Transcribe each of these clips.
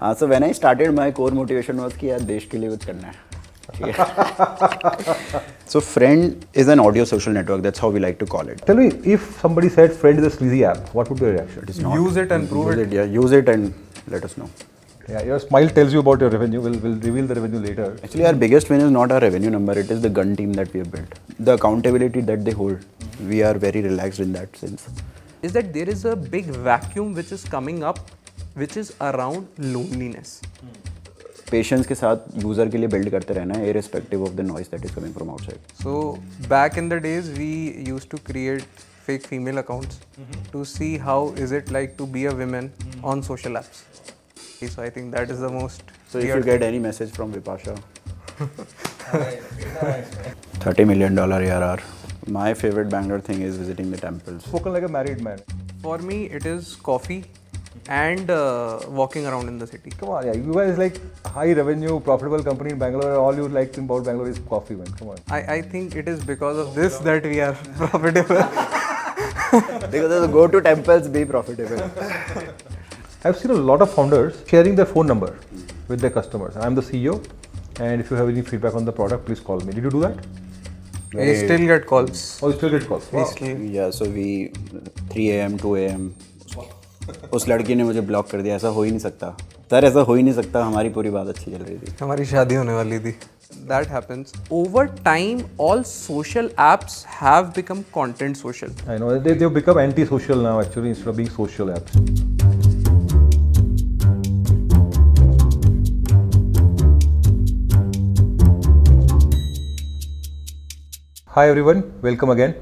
So when I started, my core motivation was कि यार देश के लिए कुछ करना है. So Frnd is an audio social network. That's how we like to call it. Tell me, if somebody said Frnd is a sleazy app, what would be your reaction? It is not. Use it and prove it. Yeah, use it and let us know. Yeah, your smile tells you about your revenue. We'll reveal the revenue later. Actually, our biggest win is not our revenue number. It is the gun team that we have built. The accountability that they hold. We are very relaxed in that sense. Is that there is a big vacuum which is coming up, which is around loneliness. Patience के साथ user के लिए build करते रहना है, irrespective of the noise that is coming from outside. So back in the days, we used to create fake female accounts to see how is it like to be a woman on social apps. So I think that is the most. So if you get any message from Vipasha, $30 million ARR. My favorite Bangalore thing is visiting the temples. Spoken like a married man. For me, it is coffee and walking around in the city. Come on, yeah. You guys like high revenue, profitable company in Bangalore. All you like about Bangalore is coffee, man. Come on. I think it is because of this that we are profitable. Because go to temples, be profitable. I've seen a lot of founders sharing their phone number with their customers. I'm the CEO, and if you have any feedback on the product, please call me. Did you do that? We still get calls. Oh, you still get calls. Wow. Yeah, so we 3 a.m., 2 a.m. उस लड़की ने मुझे block कर दिया. ऐसा हो ही नहीं सकता. सर ऐसा हो ही नहीं सकता. हमारी पूरी बात अच्छी चल रही थी. हमारी शादी होने वाली थी. That happens. Over time, all social apps have become content social. I know they've become anti-social now actually instead of being social apps. Hi everyone, welcome again.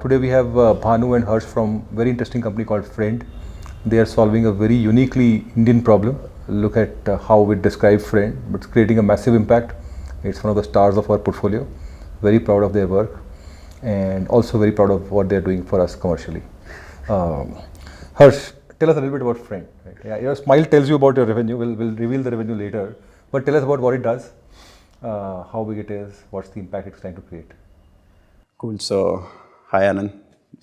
Today we have Bhanu and Harsh from a very interesting company called Frnd. They are solving a very uniquely Indian problem. Look at how we describe Frnd, but it's creating a massive impact. It's one of the stars of our portfolio. Very proud of their work and also very proud of what they're doing for us commercially. Harsh, tell us a little bit about Frnd. Right? Yeah, your smile tells you about your revenue. We'll reveal the revenue later. But tell us about what it does, how big it is, what's the impact it's trying to create. Cool. So, hi Anand.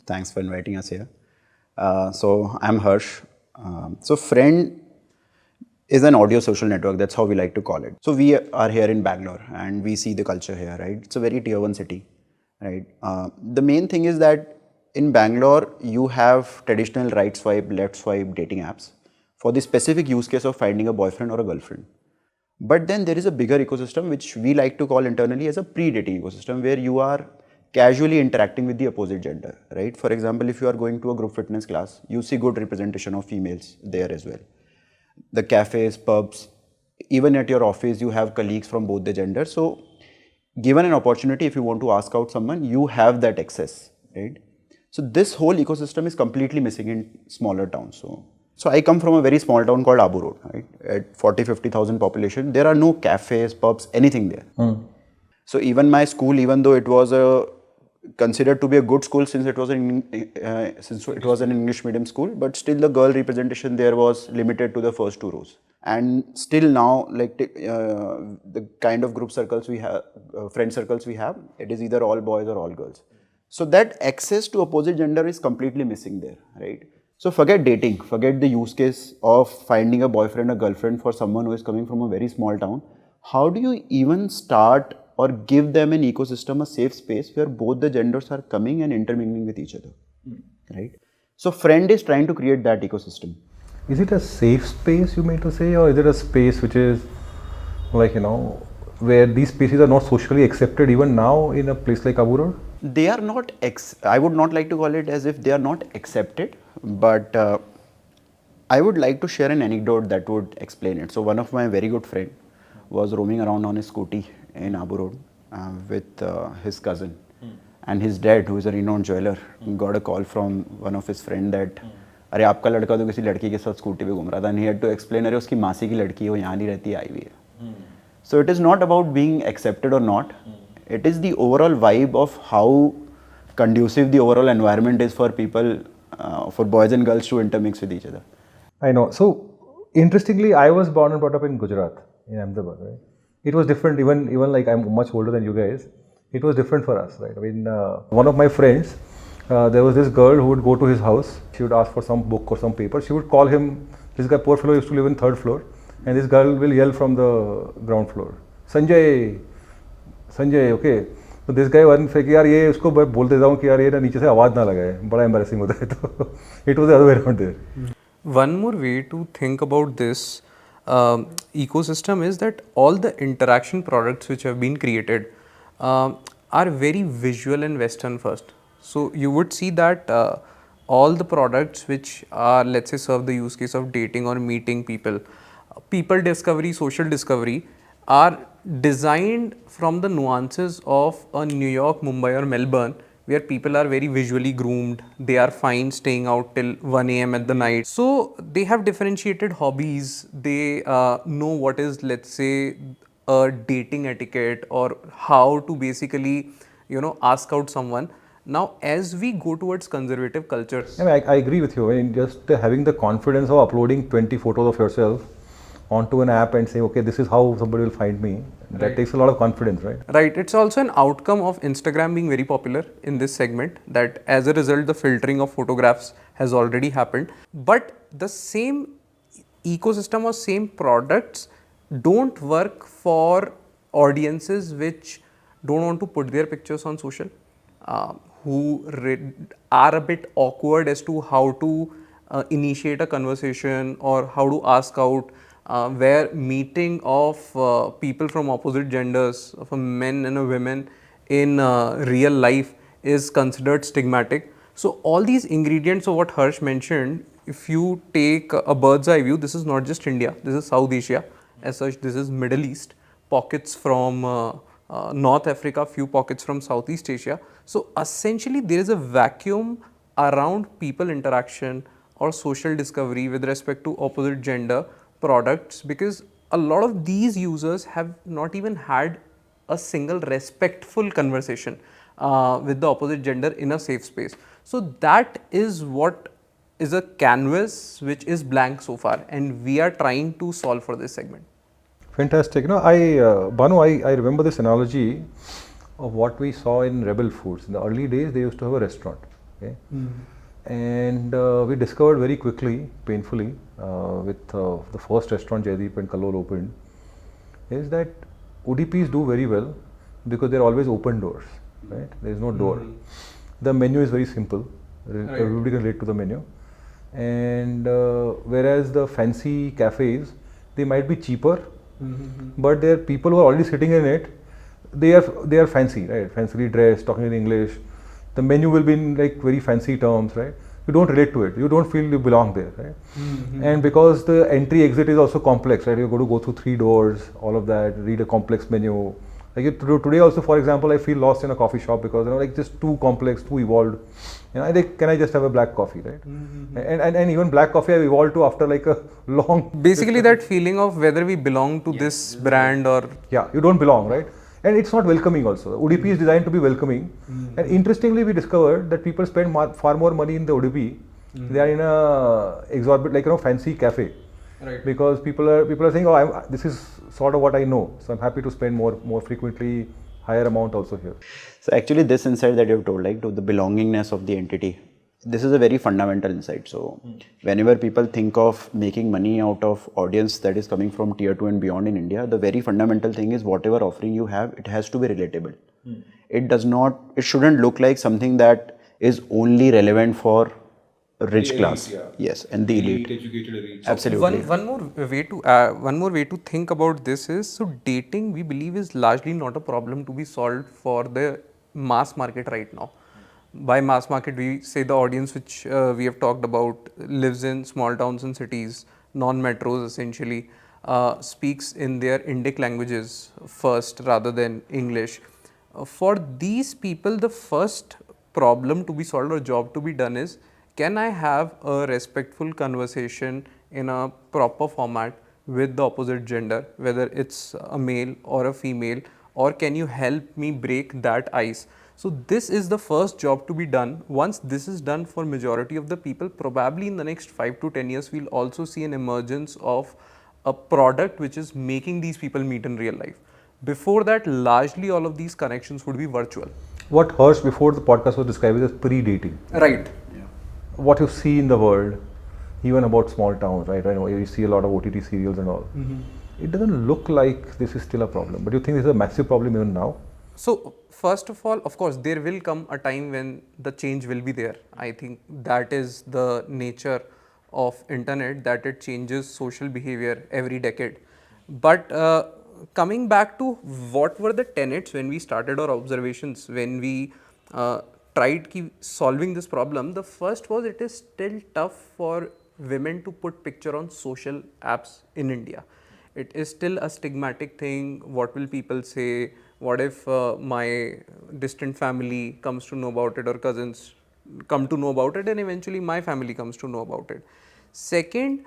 Thanks for inviting us here. So, I'm Harsh. So, Frnd is an audio social network. That's how we like to call it. So, we are here in Bangalore and we see the culture here, right? It's a very tier 1 city, right? The main thing is that in Bangalore, you have traditional right swipe, left swipe dating apps for the specific use case of finding a boyfriend or a girlfriend. But then there is a bigger ecosystem which we like to call internally as a pre-dating ecosystem where you are casually interacting with the opposite gender, right? For example, if you are going to a group fitness class, you see good representation of females there as well. The cafes, pubs, even at your office, you have colleagues from both the genders. So, given an opportunity, if you want to ask out someone, you have that access, right? So, this whole ecosystem is completely missing in smaller towns. So I come from a very small town called Abu Road, right? At 40,000-50,000 population, there are no cafes, pubs, anything there. So even my school, even though it was considered to be a good school since it was an English medium school, but still the girl representation there was limited to the first 2 rows. And still now, like the kind of group circles we have, friend circles we have, it is either all boys or all girls. So that access to opposite gender is completely missing there, right? So forget dating, forget the use case of finding a boyfriend or girlfriend for someone who is coming from a very small town. How do you even start or give them an ecosystem, a safe space where both the genders are coming and intermingling with each other, right? So Frnd is trying to create that ecosystem. Is it a safe space you mean to say, or is it a space which is like, where these spaces are not socially accepted even now in a place like Abu Road? They are not, I would not like to call it as if they are not accepted, but I would like to share an anecdote that would explain it. So one of my very good friend was roaming around on his scooty in Abu Road with his cousin. And his dad, who is a renowned jeweler, got a call from one of his friend that अरे आपका लड़का तो किसी लड़की के साथ scooty पे घूम रहा था. And he had to explain, अरे उसकी मासी की लड़की है, वो यहाँ नहीं रहती, आई हुई है. So it is not about being accepted or not. It is the overall vibe of how conducive the overall environment is for people, for boys and girls to intermix with each other. I know. So interestingly, I was born and brought up in Gujarat, in Ahmedabad, right? It was different, even like I'm much older than you guys. It was different for us, right? I mean, one of my friends, there was this girl who would go to his house. She would ask for some book or some paper. She would call him This guy, poor fellow, used to live in 3rd floor, and this girl will yell from the ground floor, Sanjay, Sanjay, okay. So this guy one फिर कि यार ये उसको बोल देता हूँ कि यार ये ना नीचे से आवाज़ ना लगाए, बड़ा embarrassing होता है तो it was the other way around there. One more way to think about this ecosystem is that all the interaction products which have been created are very visual and Western first. So you would see that all the products which are, let's say, serve the use case of dating or meeting people, people discovery, social discovery, are designed from the nuances of a New York, Mumbai or Melbourne, where people are very visually groomed, they are fine staying out till 1 a.m. at the night. So they have differentiated hobbies, they know what is, let's say, a dating etiquette or how to basically, ask out someone. Now, as we go towards conservative culture. I agree with you. I mean, just having the confidence of uploading 20 photos of yourself onto an app and say, okay, this is how somebody will find me. That takes a lot of confidence, right? Right. It's also an outcome of Instagram being very popular in this segment, that as a result, the filtering of photographs has already happened. But the same ecosystem or same products don't work for audiences which don't want to put their pictures on social, who are a bit awkward as to how to initiate a conversation or how to ask out, where meeting of people from opposite genders, of a men and a women in real life is considered stigmatic. So all these ingredients of what Harsh mentioned, if you take a bird's eye view, this is not just India, this is South Asia. As such, this is Middle East, pockets from North Africa, few pockets from Southeast Asia. So essentially there is a vacuum around people interaction or social discovery with respect to opposite gender products, because a lot of these users have not even had a single respectful conversation with the opposite gender in a safe space. So that is what is a canvas which is blank so far, and we are trying to solve for this segment. Fantastic. Bhanu, I remember this analogy of what we saw in Rebel Foods. In the early days, they used to have a restaurant. Okay? And we discovered very quickly, painfully, with the first restaurant Jaideep and Kallol opened, is that ODPs do very well because they're always open doors, right? There is no door. The menu is very simple. Everybody can relate to the menu. And whereas the fancy cafes, they might be cheaper, but there are people who are already sitting in it. They are fancy, right? Fancily dressed, talking in English. The menu will be in like very fancy terms, right? You don't relate to it. You don't feel you belong there, right? And because the entry exit is also complex, right? You're going to go through 3 doors, all of that, read a complex menu. Like today also, for example, I feel lost in a coffee shop because like just too complex, too evolved. I think, can I just have a black coffee, right? And even black coffee I've evolved to after like a long. Basically, that feeling of whether we belong to this brand or. Yeah, you don't belong, right? And it's not welcoming also. ODP is designed to be welcoming. And interestingly, we discovered that people spend far more money in the ODP. They are in a exorbitant, fancy cafe. Right. Because people are saying, oh, this is sort of what I know. So I'm happy to spend more frequently, higher amount also here. So actually this insight that you've told, like to the belongingness of the entity, this is a very fundamental insight. So whenever people think of making money out of audience that is coming from tier 2 and beyond in India, the very fundamental thing is whatever offering you have, it has to be relatable. It shouldn't look like something that is only relevant for rich class. Yes, and the elite. Educated elite. Absolutely. One more way to think about this is, so dating, we believe, is largely not a problem to be solved for the mass market right now. By mass market, we say the audience which we have talked about lives in small towns and cities, non-metros essentially, speaks in their Indic languages first rather than English. For these people, the first problem to be solved or job to be done is, can I have a respectful conversation in a proper format with the opposite gender, whether it's a male or a female, or can you help me break that ice? So this is the first job to be done. Once this is done for majority of the people, probably in the next 5 to 10 years, we'll also see an emergence of a product which is making these people meet in real life. Before that, largely all of these connections would be virtual. What Harsh before the podcast was describing as pre-dating. Right. What you see in the world, even about small towns, right? I know you see a lot of OTT serials and all. It doesn't look like this is still a problem, but you think this is a massive problem even now? So first of all, of course, there will come a time when the change will be there. I think that is the nature of internet, that it changes social behavior every decade. But coming back to what were the tenets when we started our observations, when we tried solving this problem, the first was it is still tough for women to put picture on social apps in India. It is still a stigmatic thing. What will people say? What if my distant family comes to know about it, or cousins come to know about it, and eventually my family comes to know about it. Second,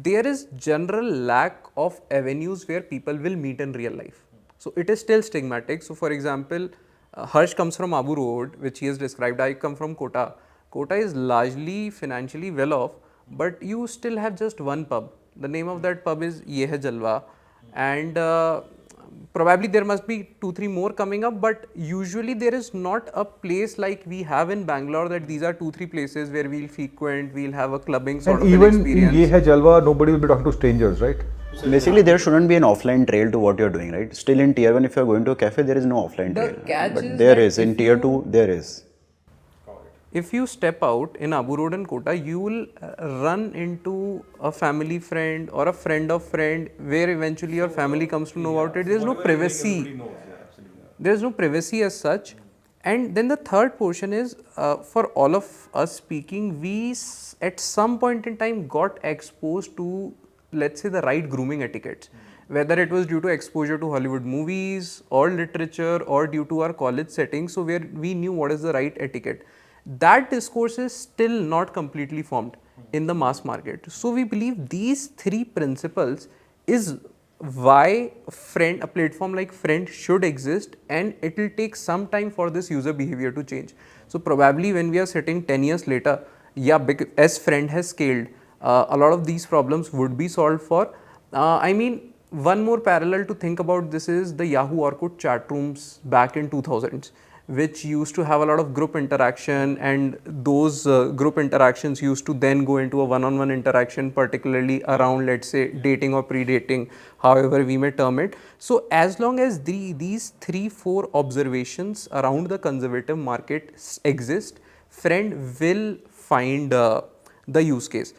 there is general lack of avenues where people will meet in real life. So it is still stigmatic. So for example, Harsh comes from Abu Road, which he has described. I come from Kota. Kota is largely financially well off, but you still have just one pub. The name of that pub is Ye Hai Jalwa, and probably there must be 2-3 more coming up, but usually there is not a place like we have in Bangalore, that these are 2-3 places where we'll frequent, we'll have a clubbing sort And of an even experience. in Ye Hai Jalwa, nobody will be talking to strangers, right? So basically, there shouldn't be an offline trail to what you're doing, right? Still in tier 1, if you're going to a cafe, there is no offline The trail. catch But is there that is. In if tier you- 2, there is. If you step out in Abu Road and Kota, you will run into a family friend or a friend of friend, where eventually your family comes to know about it. There is no privacy. There is no privacy as such. And then the third portion is, for all of us speaking, at some point in time got exposed to, let's say, the right grooming etiquettes. Whether it was due to exposure to Hollywood movies or literature, or due to our college settings, so where we knew what is the right etiquette. That discourse is still not completely formed in the mass market. So we believe these three principles is why a platform like Frnd should exist, and it will take some time for this user behavior to change. So probably when we are sitting 10 years later, yeah, as Frnd has scaled, a lot of these problems would be solved for. I mean, one more parallel to think about this is the Yahoo Orkut Chatrooms back in 2000s, which used to have a lot of group interaction, and those group interactions used to then go into a one-on-one interaction, particularly around, let's say, dating or pre-dating, however we may term it. So as long as these 3-4 observations around the conservative market exist, Frnd will find the use case.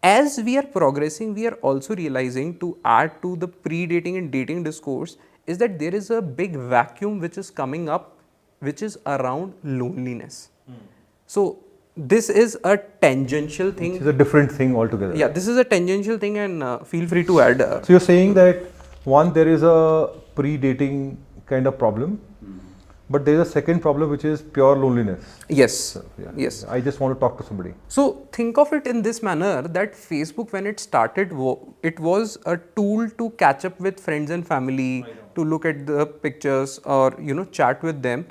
As we are progressing, we are also realizing, to add to the pre-dating and dating discourse, is that there is a big vacuum which is coming up, which is around loneliness. So this is a tangential thing. It's a different thing altogether. Yeah, this is a tangential thing, and feel free to add. So you're saying that one, there is a pre-dating kind of problem, but there is a second problem which is pure loneliness. Yes, Yeah. yes. I just want to talk to somebody. So think of it in this manner, that Facebook, when it started, it was a tool to catch up with friends and family, to look at the pictures, or chat with them.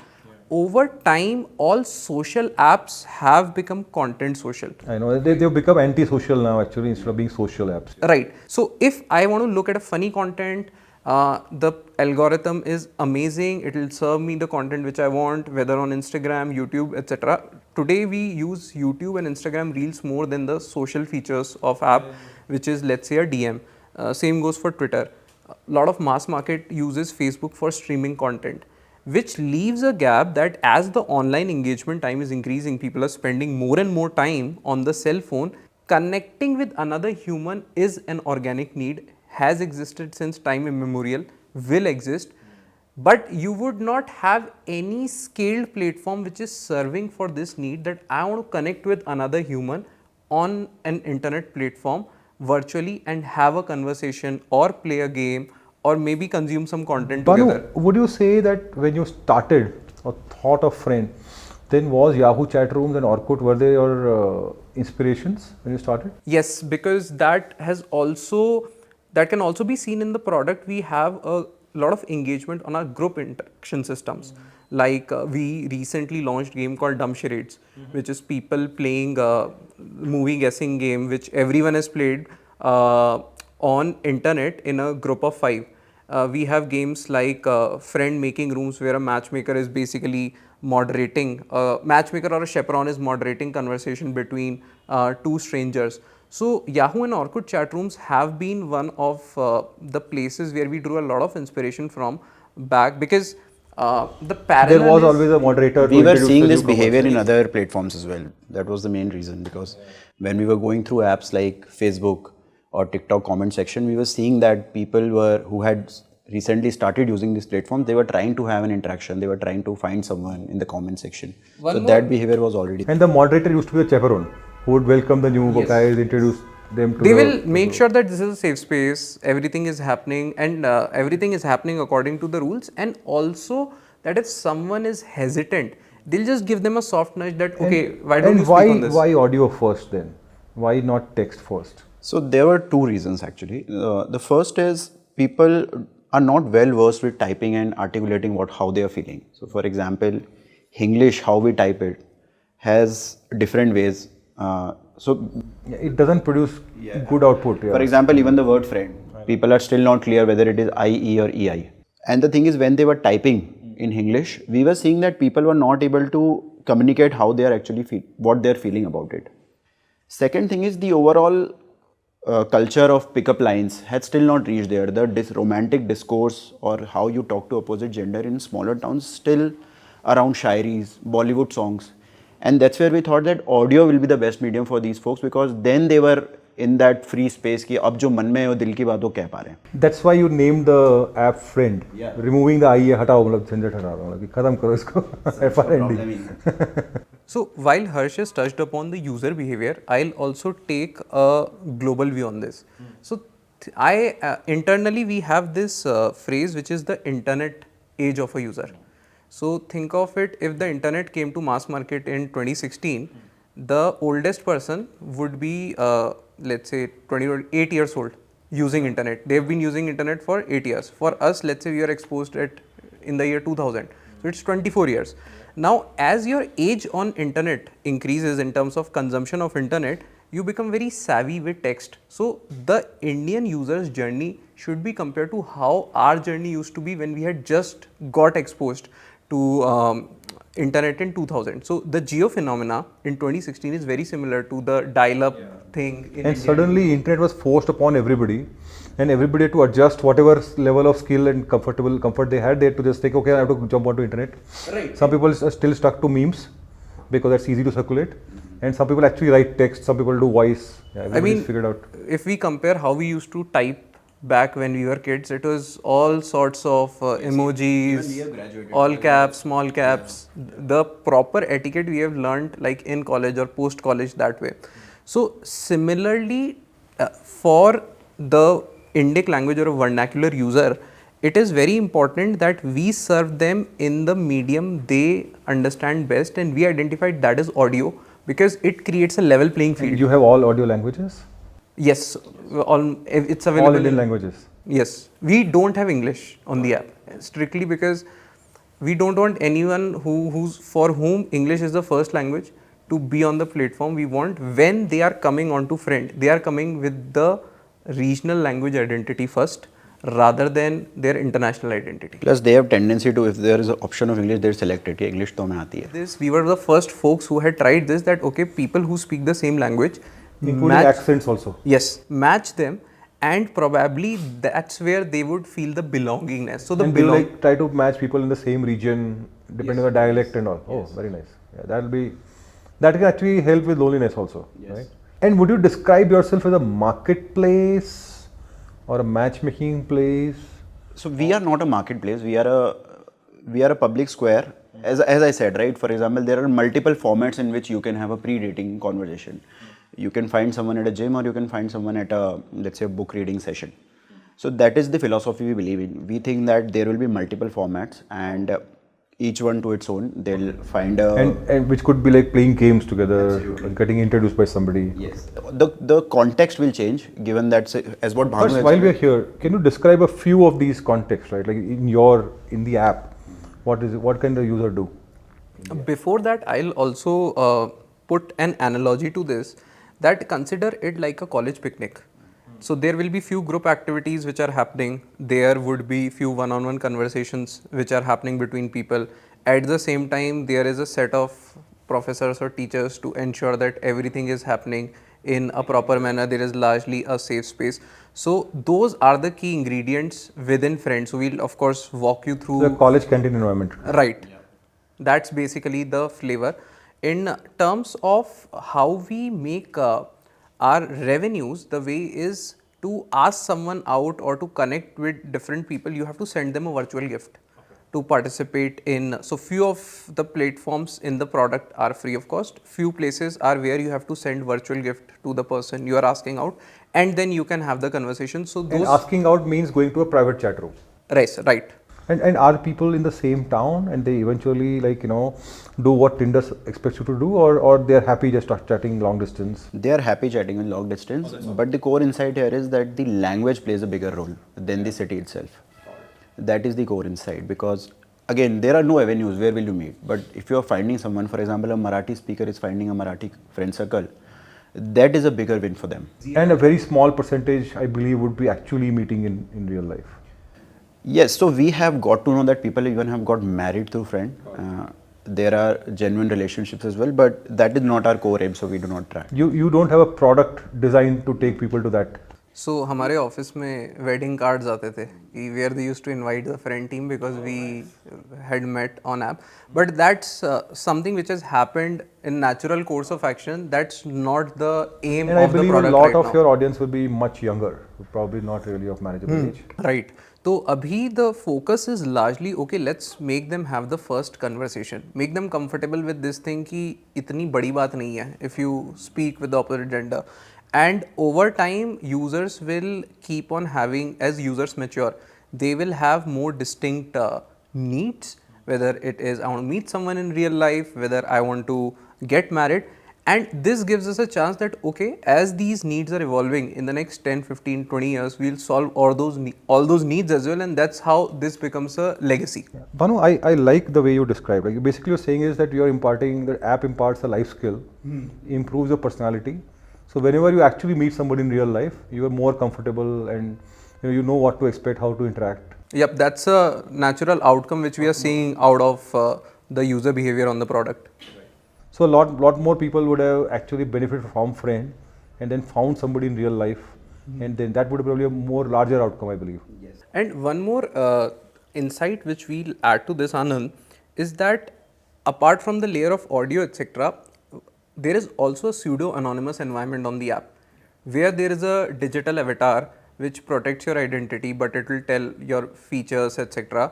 Over time, all social apps have become content social. I know they've become anti-social now, actually, instead of being social apps. Right. So if I want to look at a funny content, the algorithm is amazing. It will serve me the content which I want, whether on Instagram, YouTube, etc. Today we use YouTube and Instagram Reels more than the social features of app, which is, let's say, a DM. Same goes for Twitter. A lot of mass market uses Facebook for streaming content, which leaves a gap that as the online engagement time is increasing, people are spending more and more time on the cell phone. Connecting with another human is an organic need, has existed since time immemorial, will exist, but you would not have any scaled platform which is serving for this need, that I want to connect with another human on an internet platform virtually and have a conversation, or play a game, or maybe consume some content together. Bhanu, would you say that when you started or thought of Frnd, then was Yahoo Chatrooms and Orkut, were they your inspirations when you started? Yes, because that can also be seen in the product. We have a lot of engagement on our group interaction systems. Like we recently launched a game called Dumb Charades, which is people playing movie guessing game, which everyone has played on internet in a group of 5. We have games like Frnd making rooms, where a matchmaker is basically moderating, matchmaker or a chaperone is moderating conversation between two strangers. So Yahoo and Orkut chat rooms have been one of the places where we drew a lot of inspiration from back, because the parallel There was is, always a moderator We to were introduce seeing the this newcomers. behavior in other platforms as well. That was the main reason, because when we were going through apps like Facebook or TikTok comment section, we were seeing that people who had recently started using this platform, they were trying to have an interaction, they were trying to find someone in the comment section. So that behavior was already. And the moderator used to be a chaperone who would welcome the new guys, introduce them to they the will make sure that this is a safe space, everything is happening, and everything is happening according to the rules, and also that if someone is hesitant, they'll just give them a soft nudge that, okay, why don't you speak on this? Why audio first then? Why not text first? So there were two reasons actually. The first is people are not well versed with typing and articulating how they are feeling. So for example, English, how we type it, has different ways. It doesn't produce good output. For example, even the word friend, people are still not clear whether it is IE or EI. And the thing is, when they were typing in English, we were seeing that people were not able to communicate how they are actually what they are feeling about it. Second thing is the overall culture of pickup lines had still not reached there. The romantic discourse or how you talk to opposite gender in smaller towns still around shairis, Bollywood songs. And that's where we thought that audio will be the best medium for these folks, because then they were in that free space कि अब जो मन में है वो दिल की बात वो कह पा रहे हैं. That's why you named the app Friend. Removing the IE हटाओ मतलब झंझट हटा दो मतलब कि खत्म करो इसको. FRND. So while Harsh has touched upon the user behavior, I'll also take a global view on this. So internally we have this phrase which is the internet age of a user. So think of it, if the internet came to mass market in 2016, the oldest person would be let's say 28 years old using internet. They've been using internet for 8 years. For us, let's say we are exposed in the year 2000. So it's 24 years. Now, as your age on internet increases in terms of consumption of internet, you become very savvy with text. So the Indian user's journey should be compared to how our journey used to be when we had just got exposed to internet in 2000. So the geo phenomena in 2016 is very similar to the dial-up thing in And suddenly internet was forced upon everybody, and everybody had to adjust whatever level of skill and comfort they had. They had to just take, okay, I have to jump onto internet. Right. Some people are still stuck to memes because that's easy to circulate, and some people actually write text. Some people do voice. Yeah, everybody's figured out. If we compare how we used to type back when we were kids, it was all sorts of emojis, all caps, small caps, the proper etiquette we have learned like in college or post college that way. So similarly, for the Indic language or a vernacular user, it is very important that we serve them in the medium they understand best, and we identified that as audio because it creates a level playing field. And you have all audio languages? Yes, it's available. All Indian languages? Yes, we don't have English on the app strictly because we don't want anyone for whom English is the first language to be on the platform. We want when they are coming onto Frnd, they are coming with the regional language identity first rather than their international identity. Plus they have tendency to, if there is an option of English, they select it. English to hमें आती है. We were the first folks who had tried this, that okay, people who speak the same language, including accents also. Yes, match them, and probably that's where they would feel the belongingness. So and they try to match people in the same region depending on the dialect and all. Oh, very nice. Yeah, that can actually help with loneliness also, right? And would you describe yourself as a marketplace or a matchmaking place? So we are not a marketplace. We are a public square. As I said, right? For example, there are multiple formats in which you can have a pre-dating conversation. You can find someone at a gym, or you can find someone at a, let's say, a book reading session. So that is the philosophy we believe in. We think that there will be multiple formats, and each one to its own. They'll find a... And which could be like playing games together, getting introduced by somebody. Yes. The context will change, given that, as what Bhanu has while said, we are here, can you describe a few of these contexts, right? Like in the app, what can the user do? Before that, I'll also put an analogy to this, that consider it like a college picnic. So there will be few group activities which are happening. There would be few one-on-one conversations which are happening between people. At the same time, there is a set of professors or teachers to ensure that everything is happening in a proper manner. There is largely a safe space. So those are the key ingredients within Friend. So we'll of course walk you through The college canteen environment. Right. That's basically the flavor. In terms of how we make our revenues, the way is to ask someone out or to connect with different people, you have to send them a virtual gift to participate in. So few of the platforms in the product are free of cost. Few places are where you have to send virtual gift to the person you are asking out, and then you can have the conversation. So And those asking out means going to a private chat room. right. And are people in the same town and they eventually do what Tinder expects you to do, or they're happy just chatting long distance? They are happy chatting in long distance, but the core insight here is that the language plays a bigger role than the city itself. That is the core insight, because again, there are no avenues where will you meet. But if you are finding someone, for example, a Marathi speaker is finding a Marathi friend circle, that is a bigger win for them. And a very small percentage, I believe, would be actually meeting in real life. Yes, so we have got to know that people even have got married through Friend. There are genuine relationships as well, but that is not our core aim, so we do not track. You don't have a product designed to take people to that. So हमारे office में wedding cards आते थे कि where they used to invite the friend team because we had met on app but that's something which has happened in natural course of action that's not the aim And I of the believe a product lot right of your audience will be much younger, probably not really of marriageable age. Right. तो अभी the focus is largely okay, let's make them have the first conversation, make them comfortable with this thing कि इतनी बड़ी बात नहीं है if you speak with the opposite gender, and over time users will keep on having, as users mature, they will have more distinct needs, whether it is I want to meet someone in real life, whether I want to get married. And this gives us a chance that, okay, as these needs are evolving in the next 10, 15, 20 years, we'll solve all those needs as well, and that's how this becomes a legacy. Bhanu, I like the way you describe. Like basically, you're saying is that you are imparting, the app imparts a life skill, improves your personality. So whenever you actually meet somebody in real life, you are more comfortable and you know what to expect, how to interact. Yep, that's a natural outcome which we are seeing out of the user behavior on the product. So a lot more people would have actually benefited from Friend and then found somebody in real life, and then that would be probably a more larger outcome, I believe. Yes. And one more insight which we'll add to this, Anand, is that apart from the layer of audio, etc., there is also a pseudo-anonymous environment on the app, where there is a digital avatar which protects your identity, but it will tell your features, etc.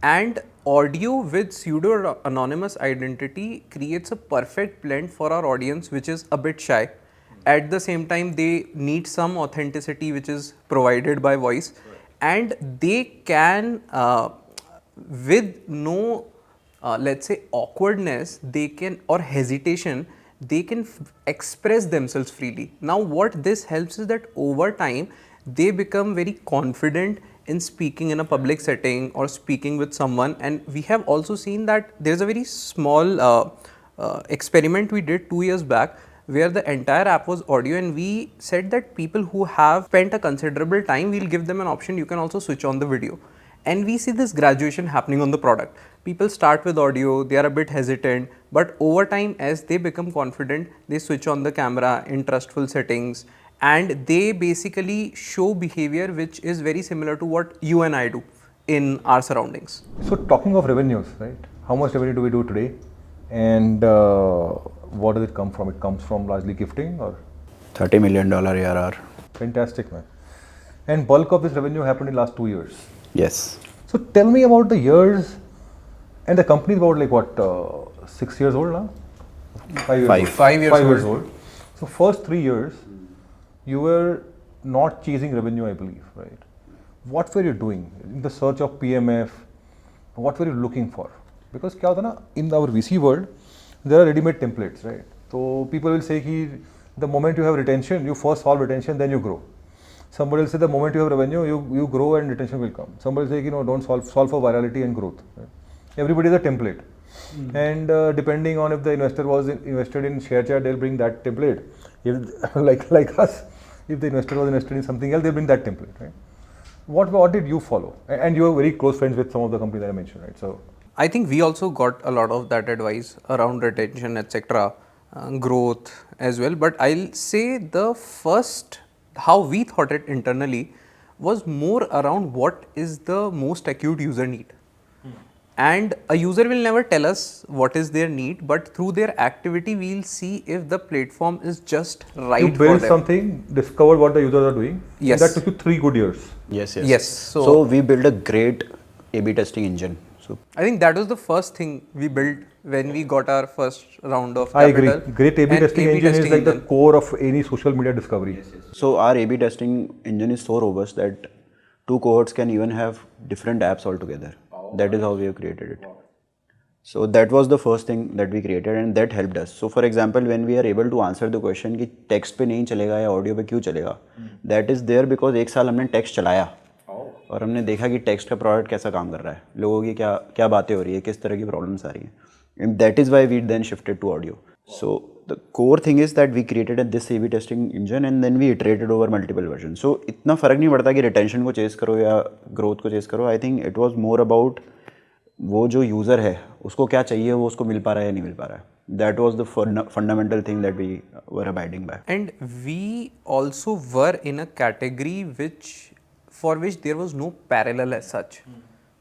And audio with pseudo-anonymous identity creates a perfect blend for our audience, which is a bit shy. At the same time, they need some authenticity, which is provided by voice, and they can, with no, let's say, awkwardness, they can, or hesitation, they can express themselves freely. Now, what this helps is that over time, they become very confident in speaking in a public setting or speaking with someone. And we have also seen that there's a very small experiment we did 2 years back, where the entire app was audio, and we said that people who have spent a considerable time, we'll give them an option, you can also switch on the video. And we see this graduation happening on the product. People start with audio, they are a bit hesitant, but over time, as they become confident, they switch on the camera in trustful settings, and they basically show behavior which is very similar to what you and I do in our surroundings. So talking of revenues, right? How much revenue do we do today? And what does it come from? It comes from largely gifting or? $30 million ARR. Fantastic, man. And bulk of this revenue happened in last 2 years. Yes. So tell me about the years, and the company is about like what, 6 years old now? 5 years Five. old. 5 years 5 old. years old. So first 3 years, you were not chasing revenue, I believe, right? What were you doing in the search of PMF? What were you looking for? Because क्या होता है ना, in our VC world, there are ready-made templates, right? So people will say कि the moment you have retention, you first solve retention, then you grow. Somebody will say the moment you have revenue, you grow and retention will come. Somebody will say, don't solve for virality and growth. Right? Everybody is a template. And depending on if the investor was invested in ShareChat, they'll bring that template. If, like us, if the investor was invested in something else, they'll bring that template, right? What did you follow? And you are very close friends with some of the companies that I mentioned, right? So I think we also got a lot of that advice around retention, etc. growth as well. But I'll say the first, how we thought it internally was more around what is the most acute user need. And a user will never tell us what is their need, but through their activity, we'll see if the platform is just right You for build them. something, discover what the users are doing. Yes. And that took you 3 good years. Yes, yes. Yes. So we built a great A/B testing engine. So I think that was the first thing we built when we got our first round of I agree. capital. Great A/B And testing A/B engine is testing like the engine. core of any social media discovery. So our A/B testing engine is so robust that 2 cohorts can even have different apps altogether. That is how we have created it. So that was the first thing that we created and that helped us. So for example, when we are able to answer the question कि text पे नहीं चलेगा या audio पे क्यों चलेगा, that is there because एक साल हमने text चलाया और हमने देखा कि text का product कैसा काम कर रहा है, लोगों की क्या क्या बातें हो रही है, किस तरह की problems आ रही हैं. And that is why we then shifted to audio. So the core thing is that we created this A/B testing engine and then we iterated over multiple versions. So इतना फर्क नहीं पड़ता कि retention को chase करो या growth को chase करो. I think it was more about वो जो यूज़र है उसको क्या चाहिए, वो उसको मिल पा रहा है या नहीं मिल पा रहा है. That was the fundamental thing that we were abiding by. And we also were in a category for which there was no parallel as such.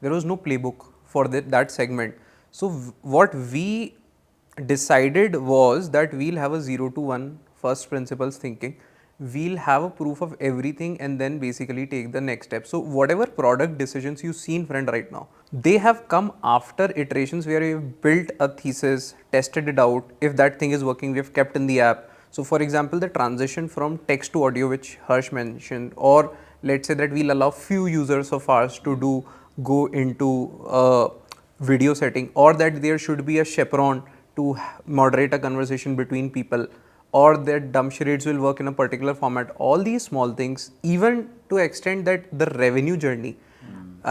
There was no playbook for that segment. So what we decided was that we'll have a 0 to 1 first principles thinking. We'll have a proof of everything and then basically take the next step. So whatever product decisions you see in Frnd right now, they have come after iterations where we've built a thesis, tested it out. If that thing is working, we've kept in the app. So for example, the transition from text to audio, which Harsh mentioned, or let's say that we'll allow few users of ours to go into a video setting, or that there should be a chaperone to moderate a conversation between people, or that dumb charades will work in a particular format. All these small things, even to extent that the revenue journey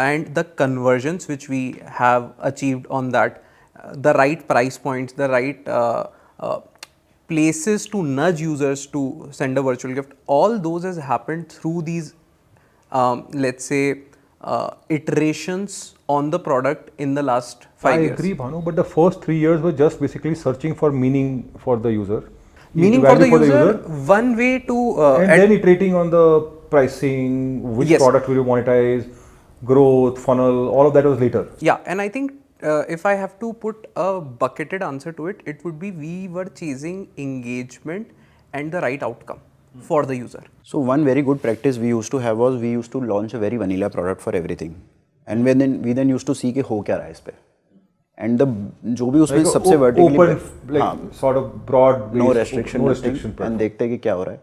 and the conversions which we have achieved on that, the right price points, the right places to nudge users to send a virtual gift, all those has happened through these let's say iterations on the product in the last 5 years. I agree, Bhanu, but the first 3 years were just basically searching for meaning for the user. Meaning for the user, one way to and then iterating on the pricing, which Yes. product will you monetize, growth, funnel, all of that was later. Yeah, and I think if I have to put a bucketed answer to it, it would be we were chasing engagement and the right outcome for the user. So one very good practice we used to have was we used to launch a very vanilla product for everything, and we then used to see कि हो क्या रहा है इस पे, and the जो भी उसमें Like सबसे vertically open, like sort of broad, no restriction, restriction, and देखते हैं कि क्या हो रहा है.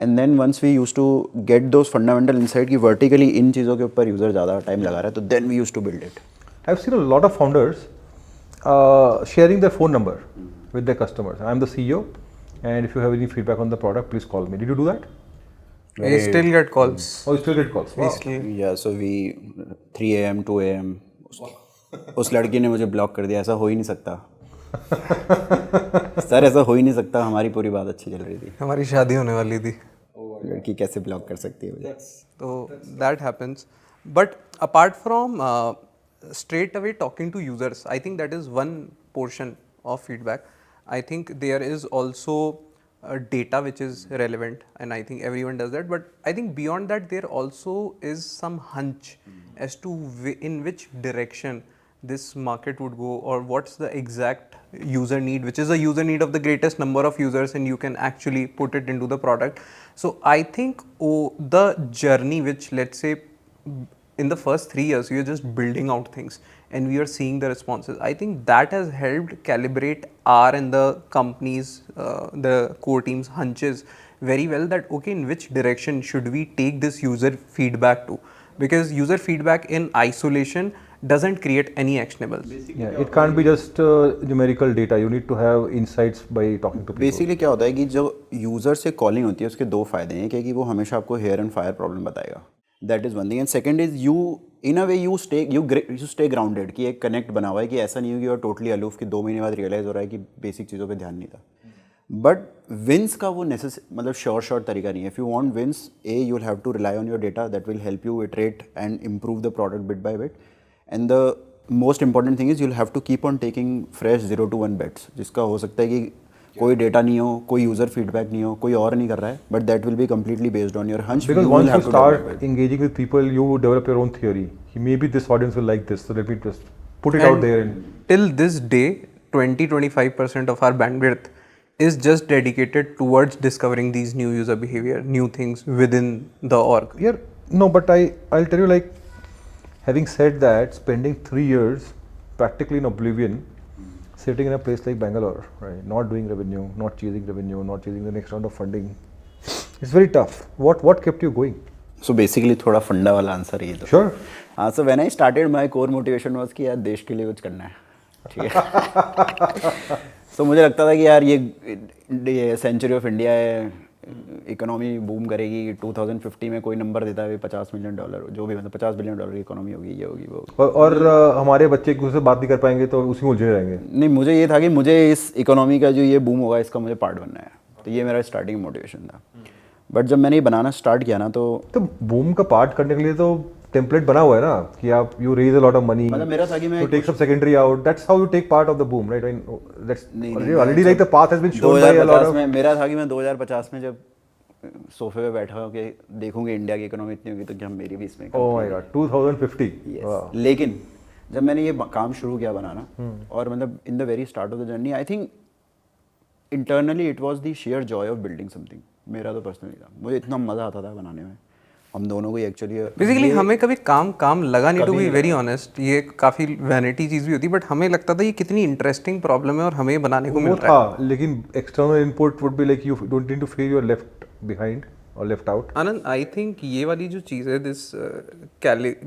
And then once we used to get those fundamental insight कि vertically इन चीज़ों के ऊपर user ज़्यादा time लगा रहा है, तो then we used to build it. I've seen a lot of founders sharing their phone number with their customers. I'm the CEO, and if you have any feedback on the product, please call me. Did you do that? We still get calls. Oh, you still get calls. Wow. Yeah, so we 3 a.m. 2 a.m. उस लड़की ने मुझे block कर दिया. ऐसा हो ही नहीं सकता. सर ऐसा हो ही नहीं सकता. हमारी पूरी बात अच्छी चल रही थी. हमारी शादी होने वाली थी. लड़की कैसे ब्लॉक कर सकती है मुझे? So that happens. But apart from straight away talking to users, I think that is one portion of feedback. I think there is also data which is relevant, and I think everyone does that. But I think beyond that, there also is some hunch as to in which direction this market would go, or what's the exact user need, which is a user need of the greatest number of users, and you can actually put it into the product. So I think the journey, which let's say in the first 3 years we are just building out things and we are seeing the responses, I think that has helped calibrate our and the company's the core team's hunches very well, that okay, in which direction should we take this user feedback to, because user feedback in isolation doesn't create any actionables. Yeah, it can't be just numerical data. You need to have insights by talking to people. Basically क्या होता है कि जो user से calling होती है उसके 2 फायदे हैं कि वो हमेशा आपको हेयर एंड फायर प्रॉब्लम बताएगा. That is one thing. And second is you in a way you stay grounded, कि एक कनेक्ट बना हुआ है कि ऐसा नहीं हो कि और टोटली अलूफ कि 2 महीने बाद रियलाइज़ हो रहा है कि बेसिक चीज़ों पे ध्यान नहीं था. बट विंस का वो मतलब श्योर तरीका नहीं है. If you want wins, you will have to rely on your data that will help you iterate and improve the product bit by bit. And the most important thing is you will have to keep on taking fresh 0 to 1 bets, जिसका हो सकता है कि कोई data नहीं हो, कोई user feedback नहीं हो, कोई और नहीं कर रहा है, but that will be completely based on your hunch. Because You will once you have to develop start it. engaging with people, you develop your own theory. Maybe this audience will like this, so let me just put it out there. And till this day, 20-25% of our bandwidth is just dedicated towards discovering these new user behavior, new things within the org. yeah, no, but I'll tell you, like, having said that, spending 3 years practically in oblivion, sitting in a place like Bangalore, right, not doing revenue, not chasing revenue, not chasing the next round of funding, it's very tough. What kept you going? So basically थोड़ा फंडा वाला answer ये तो. Sure. हाँ, so when I started, my core motivation was कि यार देश के लिए कुछ करना है, ठीक है. So मुझे लगता था कि यार ये सेंचुरी ऑफ इंडिया है, इकोनॉमी बूम करेगी, 2050 में कोई नंबर देता है $50 मिलियन, जो भी मतलब $50 बिलियन की इकोनॉमी होगी, ये होगी वो होगी. और हमारे बच्चे एक दूसरे से बात नहीं कर पाएंगे तो उसी में उलझे रहेंगे. नहीं, मुझे ये था कि मुझे इस इकोनॉमी का जो ये बूम होगा इसका मुझे पार्ट बनना है, तो ये मेरा स्टार्टिंग मोटिवेशन था. बट जब मैंने ये बनाना स्टार्ट किया ना, तो बूम का पार्ट करने के लिए तो टेम्पलेट बना हुआ है ना कि आप you raise a lot of money, मतलब मेरा था कि मैं you take some secondary out, that's how you take part of the boom, right? That's already like the path has been shown by a lot of. मेरा था कि मैं 2050 में जब सोफे पे बैठा हूँ कि देखूंगी इंडिया की इकोनॉमी इतनी होगी तो क्या मेरी भी इसमें. Oh my God, 2050. Yes. लेकिन जब मैंने ये काम शुरू किया बनाना, और मतलब in the very start of the journey, I think internally it was the share Joy of building something. मेरा तो पर्सनली था, मुझे इतना मज़ा आता था बनाने में. हम दोनों को एक्चुअली बेसिकली हमें कभी काम लगा नहीं, टू बी वेरी ऑनेस्ट. ये काफ़ी वैनिटी चीज़ भी होती, बट हमें लगता था ये कितनी इंटरेस्टिंग प्रॉब्लम है और हमें बनाने को मिल रहा है. लेकिन external input would be like you don't need to feel you are left behind or left out. Anand, I think ये वाली जो चीज़ है, this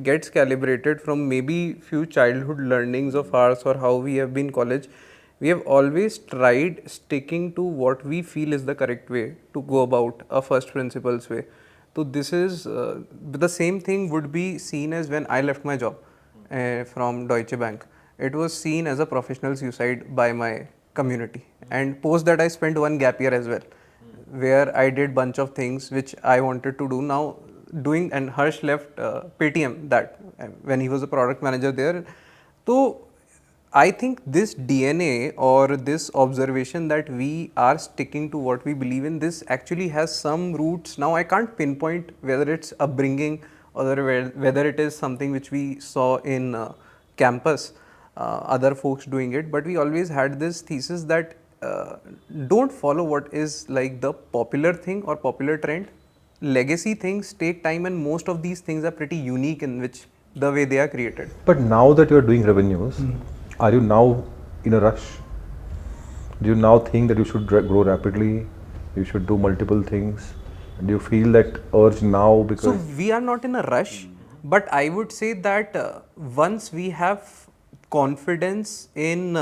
gets calibrated from maybe few childhood learnings of ours or how we have been college. We have always tried sticking to what we feel is the correct way to go about a first principles way. So this is the same thing would be seen as when I left my job from Deutsche Bank. It was seen as a professional suicide by my community, and post that I spent one gap year as well, where I did bunch of things which I wanted to do now doing, and Harsh left Paytm that when he was a product manager there. So I think this DNA or this observation that we are sticking to what we believe in, this actually has some roots. Now I can't pinpoint whether it's upbringing or whether it is something which we saw in campus, other folks doing it, but we always had this thesis that don't follow what is like the popular thing or popular trend. Legacy things take time, and most of these things are pretty unique in which the way they are created. But now that you are doing revenues, are you now in a rush? Do you now think that you should grow rapidly? You should do multiple things? Do you feel that urge now? Because so we are not in a rush, but I would say that once we have confidence in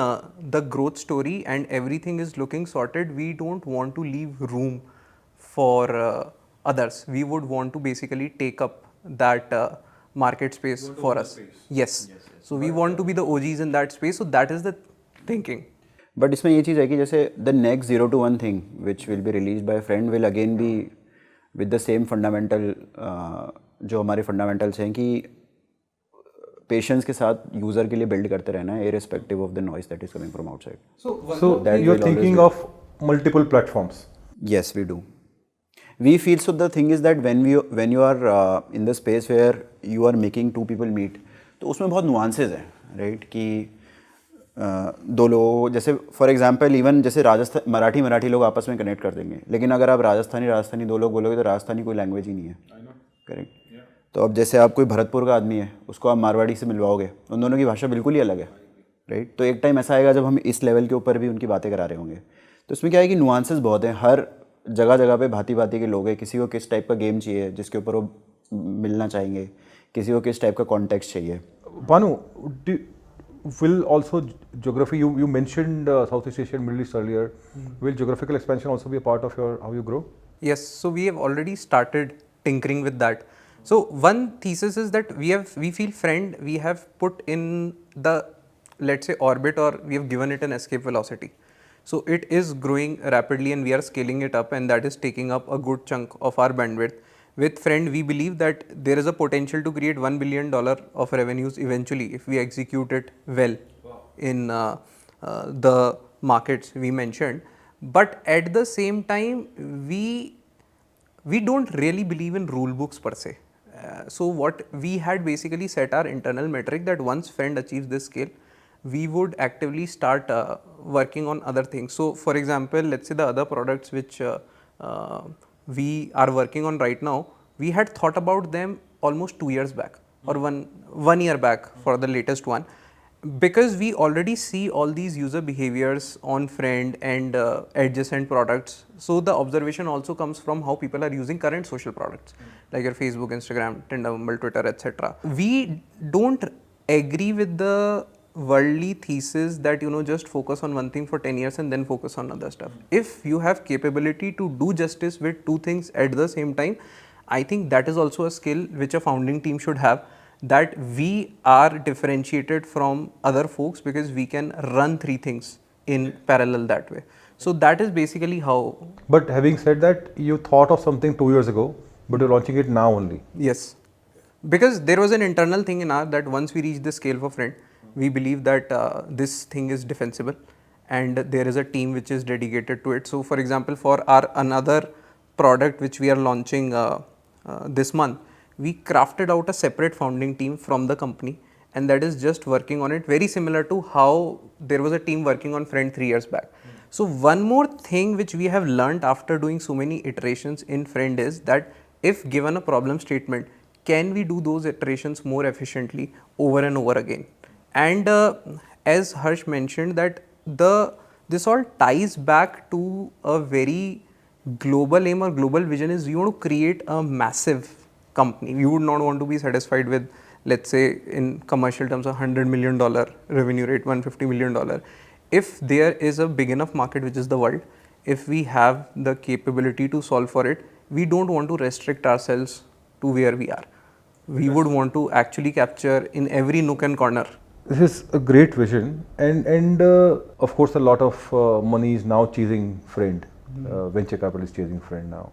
the growth story and everything is looking sorted, we don't want to leave room for others. We would want to basically take up that market space for us. Yes. So we want to be the OGs in that space. So that is the thinking. But इसमें ये चीज़ है कि जैसे the next 0 to 1 thing which will be release by friend will again be with the same fundamental, जो हमारे fundamentals हैं कि patience के साथ यूज़र के लिए बिल्ड करते रहना है, irrespective of the noise that is coming from outside. So you are thinking of multiple platforms. Yes, we do. We feel, so the thing is that when you are in the space where you are making two people meet, तो उसमें बहुत nuances हैं, right? कि दो लोग, जैसे for example even जैसे मराठी लोग आपस में कनेक्ट कर देंगे, लेकिन अगर आप राजस्थानी दो लोग बोलोगे तो राजस्थानी कोई लैंग्वेज ही नहीं है, करेक्ट? तो अब जैसे आप कोई भरतपुर का आदमी है, उसको आप मारवाड़ी से मिलवाओगे, उन दोनों की भाषा बिल्कुल ही अलग है, राइट? तो एक टाइम ऐसा आएगा जब हम इस लेवल के ऊपर भी उनकी बातें करा रहे होंगे. तो इसमें क्या है कि नुआंसेस बहुत हैं, हर जगह पे भांति के लोग हैं. किसी को किस टाइप का गेम चाहिए जिसके ऊपर वो मिलना चाहेंगे, किसी को किस टाइप का कॉन्टेक्स्ट चाहिए. Bhanu, will also geography, you mentioned Southeast Asia and Middle East earlier. Will geographical expansion also be a part of your how you grow? Yes, so we have already started tinkering with that. So one thesis is that we feel Frnd, we have put in the, let's say, orbit, or we have given it an escape velocity. So it is growing rapidly and we are scaling it up, and that is taking up a good chunk of our bandwidth. With Frnd, we believe that there is a potential to create $1 billion of revenues eventually if we execute it well in the markets we mentioned. but at the same time, we don't really believe in rule books per se. So what we had basically set our internal metric that once Frnd achieves this scale, we would actively start working on other things. So for example, let's say the other products which we are working on right now, we had thought about them almost 2 years back or one year back for the latest one, because we already see all these user behaviors on Frnd and adjacent products. So the observation also comes from how people are using current social products like your Facebook, Instagram, Tinder, Bumble, Twitter, etc. We don't agree with the worldly thesis that just focus on one thing for 10 years and then focus on other stuff. If you have capability to do justice with two things at the same time, I think that is also a skill which a founding team should have, that we are differentiated from other folks because we can run three things in parallel that way. So that is basically how. But having said that, you thought of something 2 years ago, but you're launching it now only. Yes, because there was an internal thing in our that once we reach the scale for Frnd, we believe that this thing is defensible and there is a team which is dedicated to it. So for example, for our another product which we are launching this month, we crafted out a separate founding team from the company, and that is just working on it, very similar to how there was a team working on Frnd 3 years back. So one more thing which we have learned after doing so many iterations in Frnd is that if given a problem statement, can we do those iterations more efficiently over and over again? And as Harsh mentioned, that this all ties back to a very global aim or global vision is we want to create a massive company. We would not want to be satisfied with, let's say in commercial terms, $100 million revenue rate, $150 million. If there is a big enough market, which is the world, if we have the capability to solve for it, we don't want to restrict ourselves to where we are. We would want to actually capture in every nook and corner. This is a great vision, and of course a lot of money is now chasing Frnd. Venture capital is chasing Frnd now.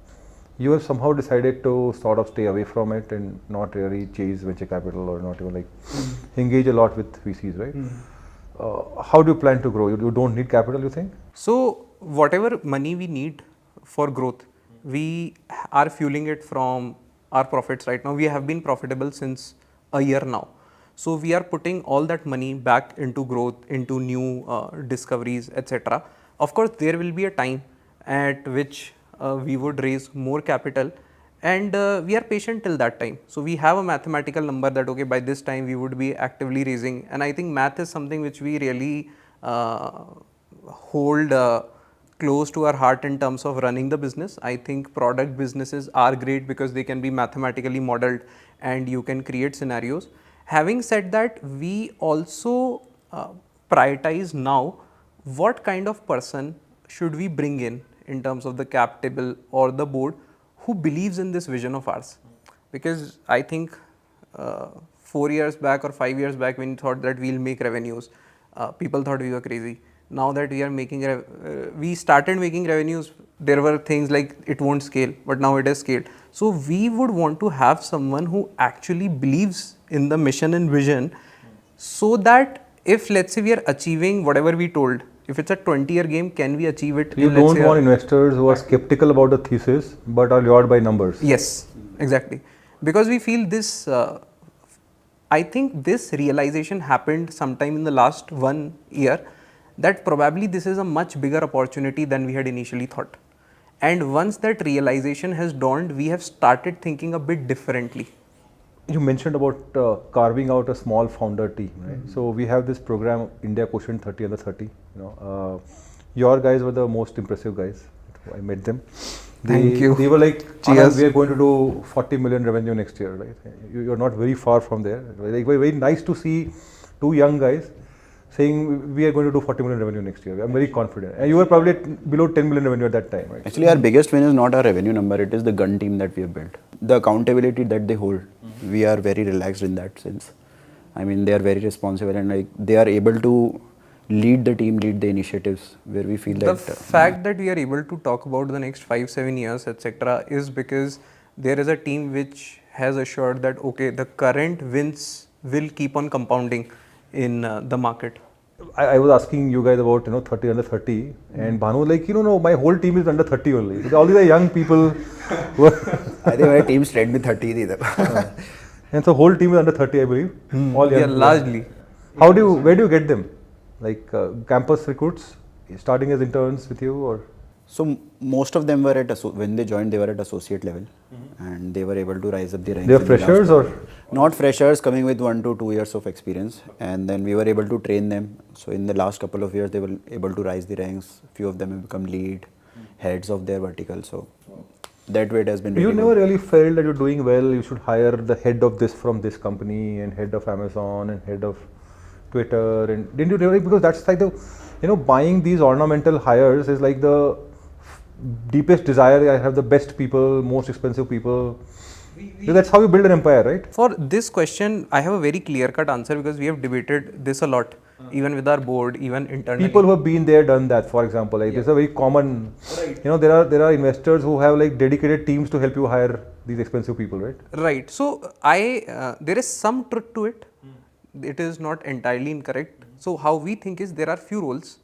You have somehow decided to sort of stay away from it and not really chase venture capital, or not even engage a lot with VCs, right? How do you plan to grow? You don't need capital, you think? So whatever money we need for growth, we are fueling it from our profits right now. We have been profitable since a year now. So we are putting all that money back into growth, into new discoveries, etc. Of course, there will be a time at which we would raise more capital, and we are patient till that time. So we have a mathematical number that okay, by this time we would be actively raising, and I think math is something which we really hold close to our heart in terms of running the business. I think product businesses are great because they can be mathematically modeled and you can create scenarios. Having said that, we also prioritize now what kind of person should we bring in terms of the cap table or the board who believes in this vision of ours. Because I think 4 years back or 5 years back when we thought that we'll make revenues, people thought we were crazy. Now that we are making, we started making revenues, there were things like it won't scale, but now it has scaled. So we would want to have someone who actually believes in the mission and vision, so that if let's say we are achieving whatever we told, if it's a 20-year game, can we achieve it? You don't want investors who are skeptical about the thesis but are lured by numbers. Yes, exactly. Because we feel this, I think this realization happened sometime in the last 1 year, that probably this is a much bigger opportunity than we had initially thought. And once that realization has dawned, we have started thinking a bit differently. You mentioned about carving out a small founder team, right? So we have this program, India Quotient 30 under 30. Your guys were the most impressive guys. I met them. Thank you. They were like, cheers. We are going to do 40 million revenue next year, right? You're not very far from there. Like, very nice to see two young guys saying we are going to do 40 million revenue next year. I'm very confident. And you were probably below 10 million revenue at that time, right? Actually, our biggest win is not our revenue number, it is the gun team that we have built. The accountability that they hold, we are very relaxed in that sense. I mean, they are very responsible and they are able to lead the team, lead the initiatives where we feel that... The fact that we are able to talk about the next 5-7 years, etc. is because there is a team which has assured that, okay, the current wins will keep on compounding in the market. I was asking you guys about 30 under 30, and Bhanu was like, no, my whole team is under 30 only. So all these are young people. I think my team straight with 30 either. And so whole team is under 30, I believe. All young Yeah, people. largely. Where do you get them? Like campus recruits, starting as interns with you, or? So most of them were when they joined, they were at associate level, and they were able to rise up the ranks. They are in the last freshers couple- or? Not freshers, coming with 1 to 2 years of experience, and then we were able to train them. So in the last couple of years, they were able to rise the ranks. Few of them have become lead, heads of their vertical. So that way it has been. You Really never good. really felt that you're doing well. You should hire the head of this from this company and head of Amazon and head of Twitter. And didn't you really? Because that's like the, buying these ornamental hires is like the deepest desire. I have the best people, most expensive people. So that's how you build an empire, right? For this question, I have a very clear-cut answer because we have debated this a lot, even with our board, even internally. People who have been there, done that. For example, like this is a very common. There are investors who have like dedicated teams to help you hire these expensive people, right? Right. So there is some truth to it. It is not entirely incorrect. So how we think is there are few roles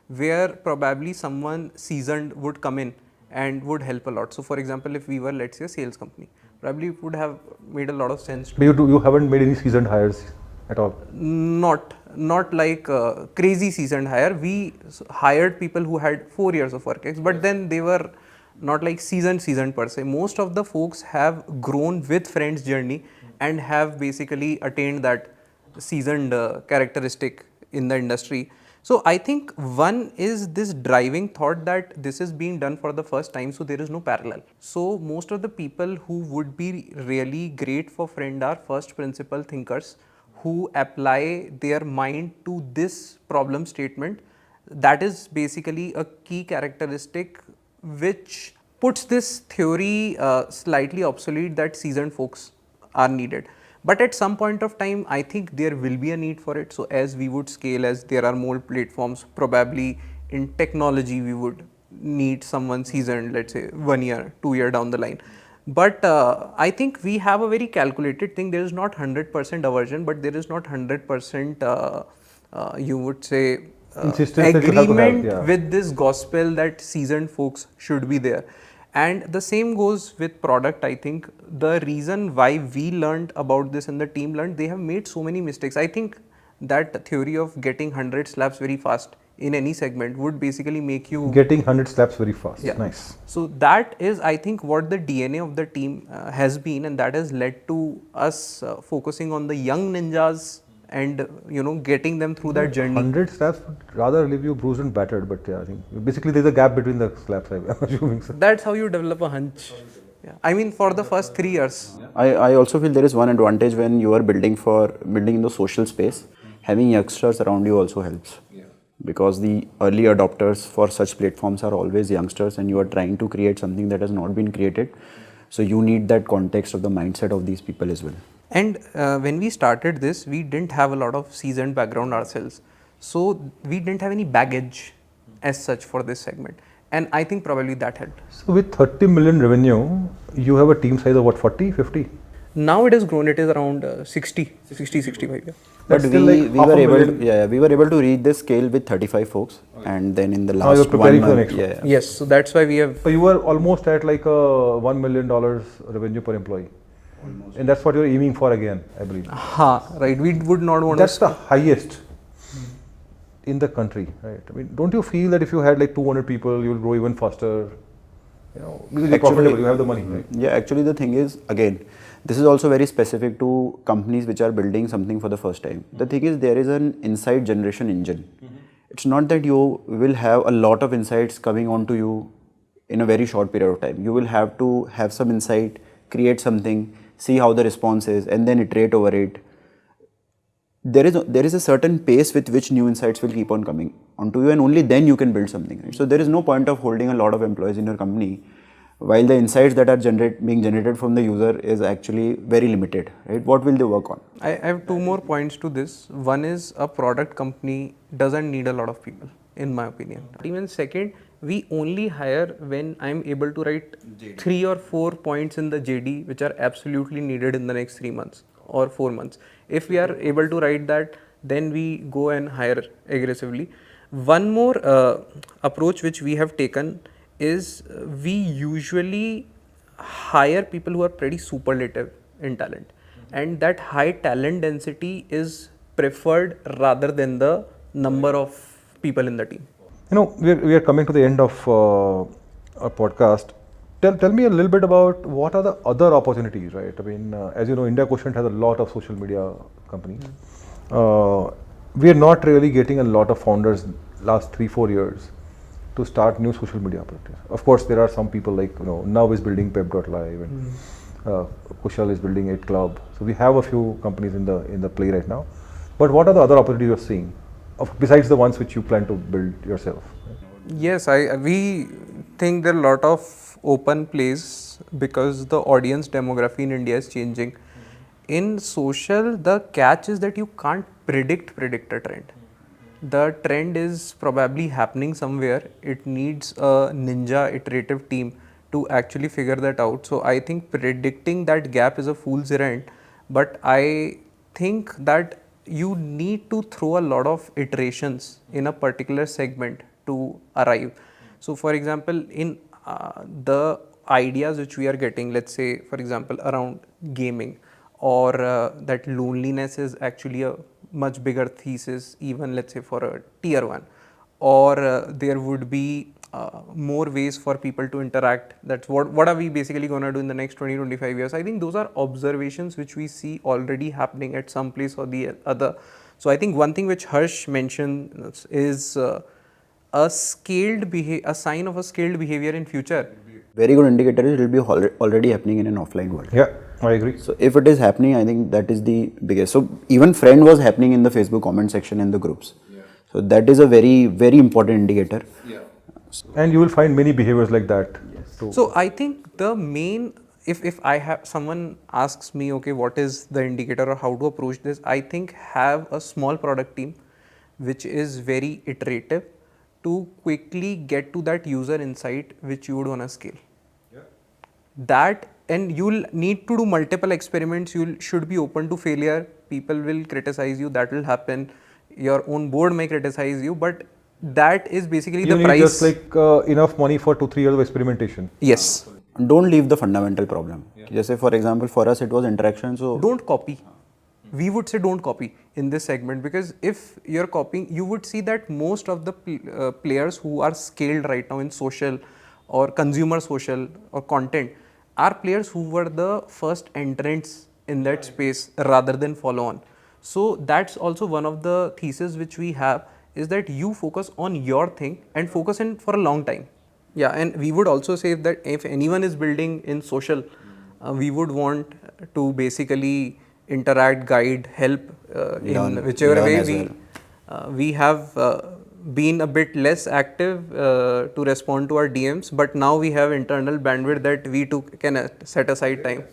where probably someone seasoned would come in and would help a lot. So for example, if we were, let's say, a sales company, probably it would have made a lot of sense. But you haven't made any seasoned hires at all. Not like crazy seasoned hire. We hired people who had 4 years of work ex, but then they were not like seasoned per se. Most of the folks have grown with Frnd's journey and have basically attained that seasoned characteristic in the industry. So I think one is this driving thought that this is being done for the first time, so there is no parallel. So most of the people who would be really great for Frnd are first principle thinkers who apply their mind to this problem statement. That is basically a key characteristic which puts this theory slightly obsolete that seasoned folks are needed. But at some point of time, I think there will be a need for it. So as we would scale, as there are more platforms, probably in technology, we would need someone seasoned, let's say 1 year, 2 year down the line. But I think we have a very calculated thing. There is not 100% aversion, but there is not 100% you would say Insistence that you have to have, agreement yeah. with this gospel that seasoned folks should be there. And the same goes with product. I think the reason why we learned about this and the team learned, they have made so many mistakes. I think that theory of getting 100 slaps very fast in any segment would basically make you Getting 100 slaps very fast. Yeah. Nice. So that is, I think, what the DNA of the team has been, and that has led to us focusing on the young ninjas and getting them through that journey. 100 slaps would rather leave you bruised and battered, but yeah, I think basically there's a gap between the slaps, I'm assuming so. That's how you develop a hunch. Yeah. I mean, for the first 3 years. I also feel there is one advantage when you are building in the social space. Having youngsters around you also helps. Because the early adopters for such platforms are always youngsters, and you are trying to create something that has not been created. So you need that context of the mindset of these people as well. And when we started this, we didn't have a lot of seasoned background ourselves. So we didn't have any baggage as such for this segment. And I think probably that helped. So with 30 million revenue, you have a team size of what, 40, 50? Now it has grown, it is around 60, 65. Yeah. But That's still like half a million. we were able to reach this scale with 35 folks, and then in the Now you're last 1 preparing for the month, next one. Yes, so that's why we have. So you were almost at like a $1 million revenue per employee. And that's what you're aiming for again, I believe. Right. We would not want That's to. the highest in the country, right? I mean, don't you feel that if you had like 200 people, you'll grow even faster? Because you're profitable, you have the money, right? Yeah, actually the thing is, again, this is also very specific to companies which are building something for the first time. The thing is, there is an insight generation engine. It's not that you will have a lot of insights coming onto you in a very short period of time. You will have to have some insight, create something, see how the response is, and then iterate over it. There is a certain pace with which new insights will keep on coming onto you, and only then you can build something. Right? So there is no point of holding a lot of employees in your company while the insights that are being generated from the user is actually very limited. Right? What will they work on? I have 2 more points to this. One is a product company doesn't need a lot of people, in my opinion. Even second, we only hire when I'm able to write 3 or 4 points in the JD which are absolutely needed in the next 3 months or 4 months. If we are able to write that, then we go and hire aggressively. One more approach which we have taken is we usually hire people who are pretty superlative in talent, and that high talent density is preferred rather than the number of people in the team. We are coming to the end of our podcast. Tell me a little bit about what are the other opportunities, right? I mean, as you know, India Quotient has a lot of social media companies. We are not really getting a lot of founders last 3-4 years to start new social media opportunities. Of course, there are some people like, Now is building Pep.live and Kushal is building 8 Club. So we have a few companies in the play right now. But what are the other opportunities you're seeing, besides the ones which you plan to build yourself? Yes, we think there are a lot of open plays because the audience demography in India is changing. In social, the catch is that you can't predict a trend. The trend is probably happening somewhere. It needs a ninja iterative team to actually figure that out. So I think predicting that gap is a fool's errand, but I think that you need to throw a lot of iterations in a particular segment to arrive. So for example, in the ideas which we are getting, let's say for example around gaming, or that loneliness is actually a much bigger thesis, even let's say for a tier 1, or there would be more ways for people to interact. That's what are we basically going to do in the next 20-25 years. I think those are observations which we see already happening at some place or the other. So I think one thing which Harsh mentioned is a sign of a scaled behavior in future. Very good indicator is it will be already happening in an offline world. Yeah, I agree. So if it is happening, I think that is the biggest. So even Frnd was happening in the Facebook comment section in the groups. Yeah. So that is a very, very important indicator. Yeah. And you will find many behaviors like that. Yes. So I think the main, if I have someone asks me, okay, what is the indicator or how to approach this, I think have a small product team which is very iterative to quickly get to that user insight which you would want to scale. Yeah. That, and you'll need to do multiple experiments. You should be open to failure. People will criticize you. That will happen. Your own board may criticize you, but that is basically you the need price. Just like enough money for 2-3 years of experimentation. Yes. Don't leave the fundamental problem. Yeah. Just say, for example, for us it was interaction. So don't copy. We would say don't copy in this segment, because if you're copying, you would see that most of the players who are scaled right now in social or consumer social or content are players who were the first entrants in that space rather than follow on. So that's also one of the thesis which we have, is that you focus on your thing and focus in for a long time. Yeah, and we would also say that if anyone is building in social, we would want to basically interact, guide, help in whichever way we have been a bit less active to respond to our DMs, but now we have internal bandwidth that we too can set aside time.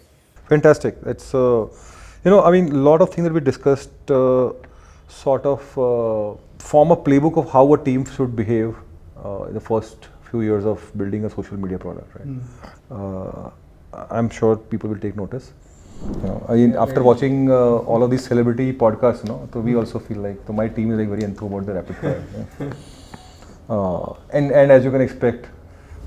Fantastic. That's I mean, a lot of things that we discussed sort of form a playbook of how a team should behave in the first few years of building a social media product, right? I'm sure people will take notice. I mean, after watching all of these celebrity podcasts, so we also feel like, so my team is like very enthused about the rapid fire. And as you can expect,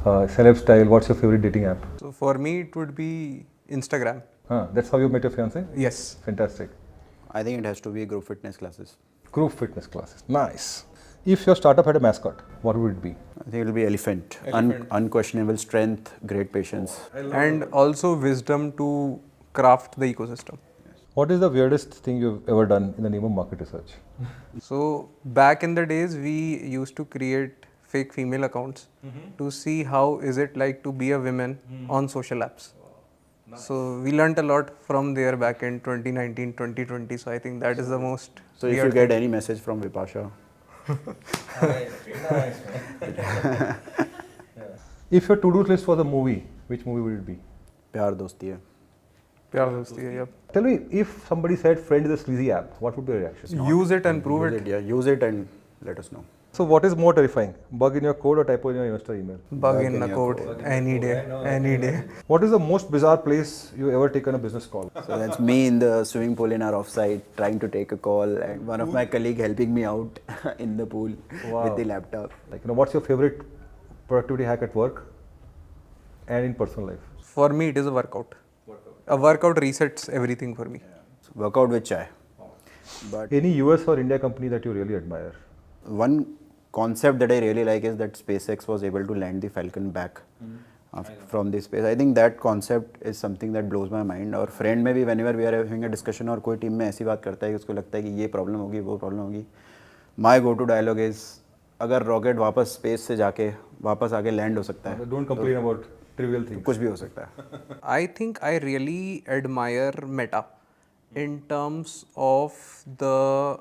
celeb style, what's your favorite dating app? So for me, it would be Instagram. That's how you met your fiancé? Yes. Fantastic. I think it has to be group fitness classes. Group fitness classes. Nice. If your startup had a mascot, what would it be? I think it will be elephant. Unquestionable strength, great patience. And also wisdom to craft the ecosystem. What is the weirdest thing you've ever done in the name of market research? So back in the days, we used to create fake female accounts to see how is it like to be a woman on social apps. Nice. So we learnt a lot from there back in 2019, 2020. So I think that is the most. So if you get any message from Vipasha. If your to-do list was a movie, which movie would it be? Pyar Dosti Hai. Pyar Dosti Hai, yep. Tell me, if somebody said Frnd is a sleazy app, what would be your reaction? Use it and prove it. Yeah, use it and let us know. So what is more terrifying? Bug in your code or typo in your investor email? Bug in the code, any day, any day. What is the most bizarre place you ever taken a business call? So that's me in the swimming pool in our offsite trying to take a call, and one of my colleague helping me out in the pool with the laptop. Like, what's your favorite productivity hack at work and in personal life? For me, it is a workout. A workout resets everything for me. Workout with chai. But Any US or India company that you really admire? one concept that I really like is that SpaceX was able to land the Falcon back from the space. I think that concept is something that blows my mind. और friend में भी whenever we are having a discussion और कोई team में ऐसी बात करता है कि उसको लगता है कि ये प्रॉब्लम होगी वो प्रॉब्लम होगी, my go to dialogue is अगर रॉकेट वापस स्पेस से जाके वापस आके लैंड हो सकता है, Don't complain about trivial things. कुछ भी हो सकता है. I think I really admire Meta in terms of the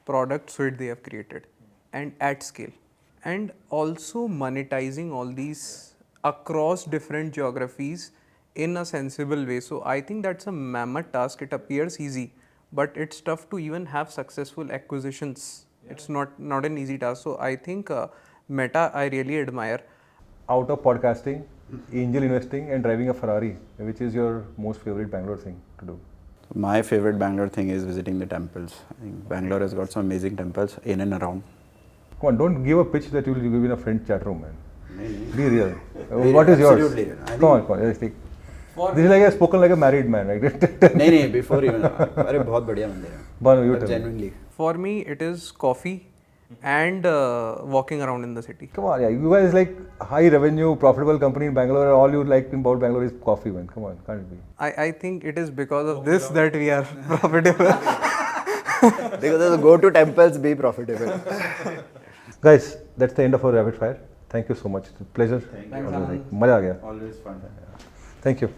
product suite they have created and at scale, and also monetizing all these across different geographies in a sensible way. So I think that's a mammoth task. It appears easy, but it's tough to even have successful acquisitions. It's not an easy task. So I think Meta I really admire. Out of podcasting, angel investing and driving a Ferrari, which is your most favorite Bangalore thing to do? My favorite Bangalore thing is visiting the temples. I think Bangalore has got some amazing temples in and around. Come on, don't give a pitch that you will give in a friend chat room, man. Be real. What is yours? Absolutely. Come on, just take. This is like a spoken like a married man, right? नहीं before even. अरे बहुत बढ़िया मंदिर है. Bhanu, you tell me. Genuinely. For me, it is coffee and walking around in the city. Come on, yeah. You guys like high revenue, profitable company in Bangalore, and all you like about Bangalore is coffee, man. Come on, can't it be? I think it is because of this that we are profitable. Because the go to temples be profitable. Guys, that's the end of our rapid fire. Thank you so much. It's a pleasure. Thank you. Always, मजा आ गया. Always fun. Thank you.